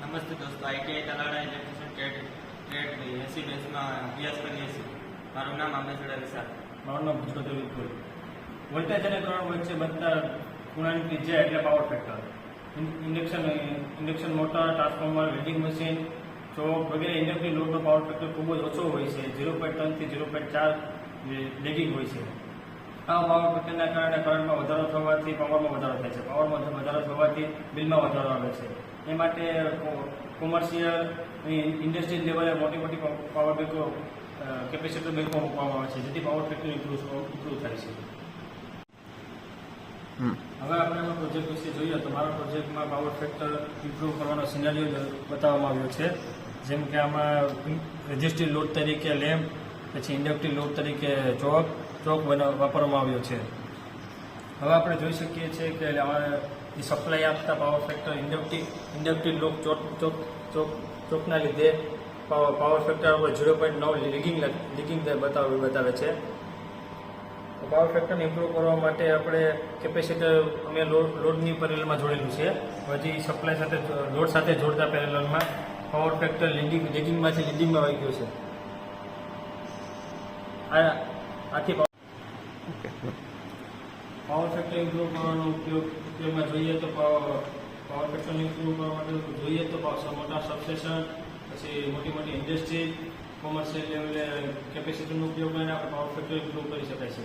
નમસ્તે દોસ્તો, ITI Talala electrician trade 80 બેચમાં અભ્યાસ કરીએ છીએ. મારું નામ આંબેસડા વિશાલ. મારું નામ ભૂષોત્તર વિપુલ. વોલ્ટેજ અને કરંટ વચ્ચે બનતા ખૂણાની ત્રિજ્યા એટલે power factor. Induction motor, transformer, welding machine, choke વગેરે ઇન્ડક્ટિવ લોડનો પાવર ફેક્ટર ખૂબ જ ઓછો હોય છે. 0.3 થી 0.4 લેગિંગ હોય છે. આ પાવર ફેક્ટરના કારણે કરંટમાં વધારો થવાથી પાવરમાં વધારો થાય છે. પાવરમાં વધારો થવાથી બિલમાં વધારો આવે છે. એ માટે કોમર્શિયલ ઇન્ડસ્ટ્રીયલ લેવલે મોટી મોટી પાવર બેંકો કેપેસિટર બેંકો મૂકવામાં આવે છે, જેથી પાવર ફેક્ટર ઇમ્પ્રૂવ થાય છે. હવે આપણે એમાં પ્રોજેક્ટ વિશે જોઈએ તો મારા પ્રોજેક્ટમાં પાવર ફેક્ટર ઇમ્પ્રૂવ કરવાનો સિનારીઓ બતાવવામાં આવ્યો છે. જેમ કે આમાં રેઝિસ્ટિવ લોડ તરીકે લેમ્પ, પછી ઇન્ડક્ટિવ લોડ તરીકે ચોક વાપરવામાં આવ્યો છે. હવે આપણે જોઈ શકીએ છીએ કે જે સપ્લાય આપતા પાવર ફેક્ટર ઇન્ડક્ટિવ લોક ચોકના લીધે પાવર ફેક્ટર આપણે 0.9 લીગિંગ બતાવે છે. પાવર ફેક્ટરને ઇમ્પ્રૂવ કરવા માટે આપણે કેપેસિટર અમે લોડની પેરેલલમાં જોડેલું છે. પછી સપ્લાય સાથે લોડ સાથે જોડતા પેરેલલમાં પાવર ફેક્ટર લીડિંગમાંથી લીડિંગમાં આવી ગયું છે. આથી પાવર ફેક્ટર ઇમ્પ્રૂવ કરવાનો ઉપયોગમાં જોઈએ તો પાવર ફેક્ટરને ઇમ્પ્રૂવ કરવા માટે જોઈએ તો મોટા સબસ્ટેશન, પછી મોટી ઇન્ડસ્ટ્રી, કોમર્શિયલ લેવલે કેપેસિટરનો ઉપયોગ કરીને આપણે પાવર ફેક્ટર ઇમ્પ્રૂવ કરી શકાય છે.